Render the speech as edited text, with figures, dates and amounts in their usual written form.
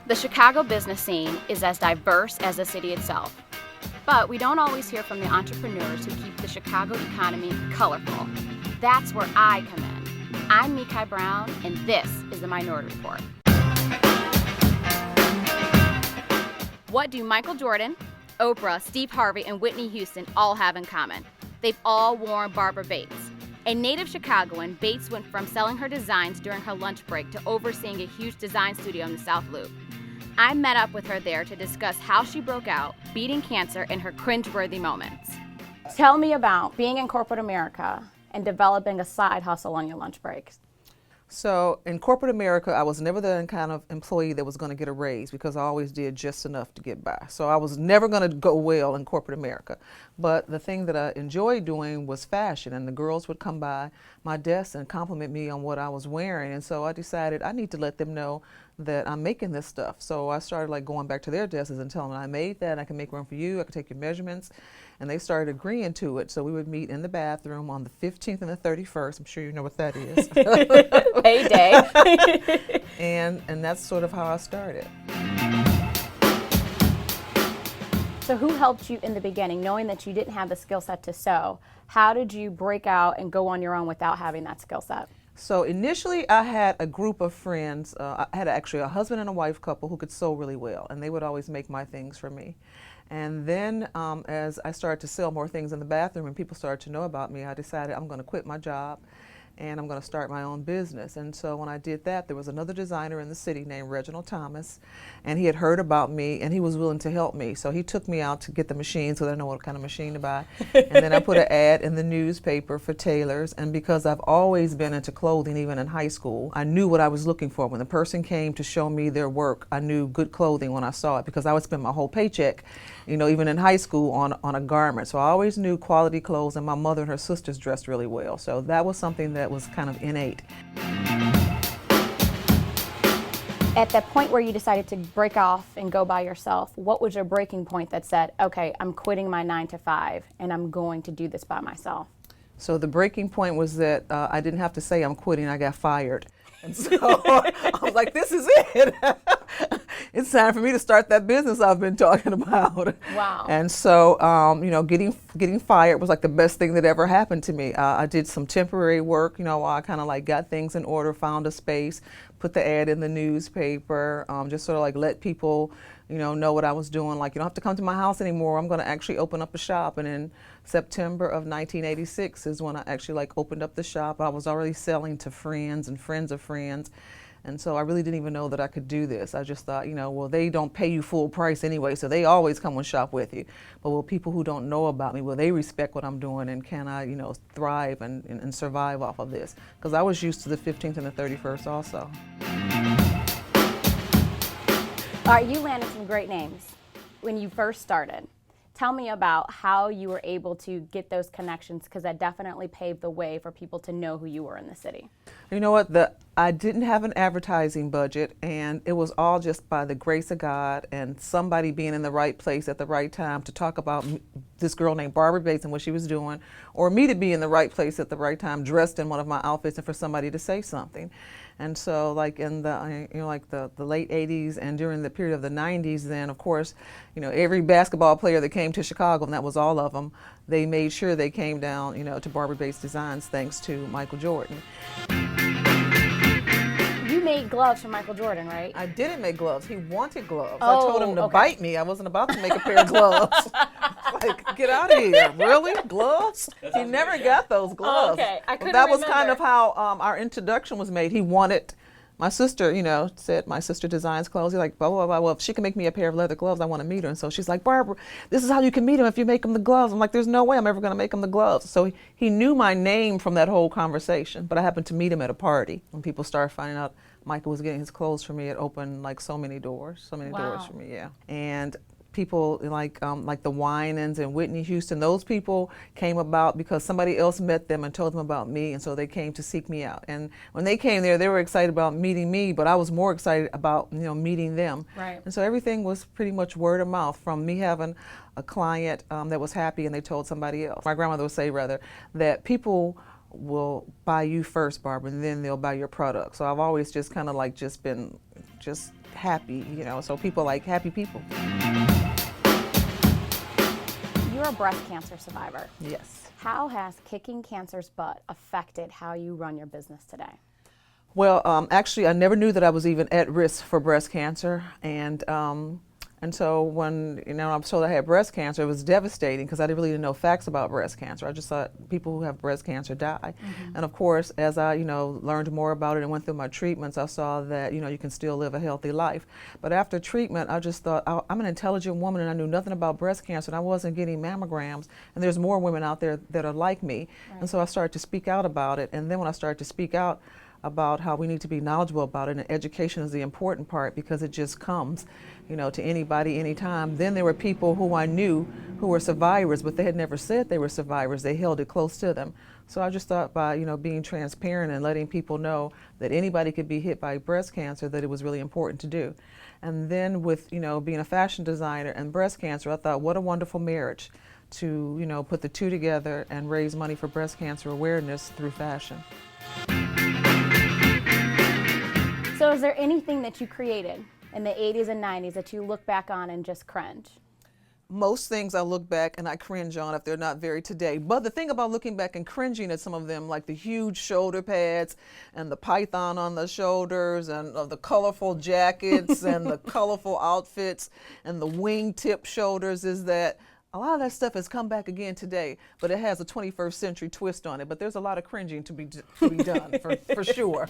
The Chicago business scene is as diverse as the city itself, but we don't always hear from the entrepreneurs who keep the Chicago economy colorful. That's where I come in. I'm Micaela Brown, and this is the Minority Report. What do Michael Jordan, Oprah, Steve Harvey, and Whitney Houston all have in common? They've all worn Barbara Bates. A native Chicagoan, Bates went from selling her designs during her lunch break to overseeing a huge design studio in the South Loop. I met up with her there to discuss how she broke out, beating cancer, and her cringeworthy moments. Tell me about being in corporate America and developing a side hustle on your lunch breaks. So in corporate America, I was never the kind of employee that was going to get a raise because I always did just enough to get by. So I was never going to go well in corporate America. But the thing that I enjoyed doing was fashion, and the girls would come by my desk and compliment me on what I was wearing. And so I decided I need to let them know that I'm making this stuff. So I started like going back to their desks and telling them I made that, I can make room for you, I can take your measurements. And they started agreeing to it. So we would meet in the bathroom on the 15th and the 31st. I'm sure you know what that is. Payday. and that's sort of how I started. So who helped you in the beginning, knowing that you didn't have the skill set to sew? How did you break out and go on your own without having that skill set? So initially I had a group of friends. I had actually a husband and a wife couple who could sew really well, and they would always make my things for me. And then as I started to sell more things in the bathroom and people started to know about me, I decided I'm going to quit my job and I'm going to start my own business. And so when I did that, there was another designer in the city named Reginald Thomas, and he had heard about me and he was willing to help me. So he took me out to get the machine so that I know what kind of machine to buy. And then I put an ad in the newspaper for tailors, and because I've always been into clothing, even in high school, I knew what I was looking for. When the person came to show me their work, I knew good clothing when I saw it, because I would spend my whole paycheck, you know, even in high school, on a garment. So I always knew quality clothes, and my mother and her sisters dressed really well. So that was something that was kind of innate. At the point where you decided to break off and go by yourself, what was your breaking point that said, okay, I'm quitting my 9-to-5 and I'm going to do this by myself? So the breaking point was that I didn't have to say I'm quitting, I got fired. And so I was like, this is it. It's time for me to start that business I've been talking about. Wow. And so, you know, getting fired was like the best thing that ever happened to me. I did some temporary work, you know, while I kind of like got things in order, found a space, put the ad in the newspaper, just sort of like let people, you know what I was doing. Like, you don't have to come to my house anymore. I'm going to actually open up a shop. And in September of 1986 is when I actually like opened up the shop. I was already selling to friends and friends of friends. And so I really didn't even know that I could do this. I just thought, you know, well, they don't pay you full price anyway, so they always come and shop with you. But well, people who don't know about me, well, they respect what I'm doing, and can I, you know, thrive and survive off of this? Because I was used to the 15th and the 31st also. All right, you landed some great names when you first started. Tell me about how you were able to get those connections, because that definitely paved the way for people to know who you were in the city. You know what, I didn't have an advertising budget, and it was all just by the grace of God and somebody being in the right place at the right time to talk about this girl named Barbara Bates and what she was doing, or me to be in the right place at the right time, dressed in one of my outfits, and for somebody to say something. And so like in the, you know, like the late 80s and during the period of the 90s, then of course, you know, every basketball player that came to Chicago, and that was all of them, they made sure they came down, you know, to Barbara Bates Designs, thanks to Michael Jordan. You made gloves for Michael Jordan, right? I didn't make gloves. He wanted gloves. Oh, I told him to okay. bite me. I wasn't about to make a pair of gloves. Like, get out of here. Really? Gloves? He never got those gloves. Oh, okay. I couldn't That was kind remember. of how our introduction was made. He wanted, my sister, you know, said my sister designs clothes. He's like, blah, blah, blah. Well, if she can make me a pair of leather gloves, I want to meet her. And so she's like, Barbara, this is how you can meet him if you make him the gloves. I'm like, there's no way I'm ever going to make him the gloves. So he knew my name from that whole conversation. But I happened to meet him at a party. When people started finding out Michael was getting his clothes for me, it opened like so many doors Wow. for me, yeah. And people like the Winans and Whitney Houston, those people came about because somebody else met them and told them about me, and so they came to seek me out. And when they came there, they were excited about meeting me, but I was more excited about, you know, meeting them. Right. And so everything was pretty much word of mouth, from me having a client that was happy and they told somebody else. My grandmother would say, rather, that people will buy you first, Barbara, and then they'll buy your product. So I've always just kind of like just been just happy, so people like happy people. You're a breast cancer survivor. Yes. How has kicking cancer's butt affected how you run your business today? Well, actually, I never knew that I was even at risk for breast cancer, and so when I was told I had breast cancer, it was devastating because I didn't know facts about breast cancer. I just thought people who have breast cancer die. Mm-hmm. And of course, as I learned more about it and went through my treatments, I saw that you can still live a healthy life. But after treatment, I just thought I'm an intelligent woman and I knew nothing about breast cancer, and I wasn't getting mammograms. And there's more women out there that are like me, right. And so I started to speak out about it. And then when I started to speak out about how we need to be knowledgeable about it, and education is the important part because it just comes, to anybody, anytime. Then there were people who I knew who were survivors, but they had never said they were survivors. They held it close to them. So I just thought by, being transparent and letting people know that anybody could be hit by breast cancer, that it was really important to do. And then with, being a fashion designer and breast cancer, I thought what a wonderful marriage to, put the two together and raise money for breast cancer awareness through fashion. So is there anything that you created in the 80s and 90s that you look back on and just cringe? Most things I look back and I cringe on if they're not very today. But the thing about looking back and cringing at some of them, like the huge shoulder pads and the python on the shoulders and the colorful jackets and the colorful outfits and the wingtip shoulders, is that a lot of that stuff has come back again today, but it has a 21st century twist on it. But there's a lot of cringing to be done for sure.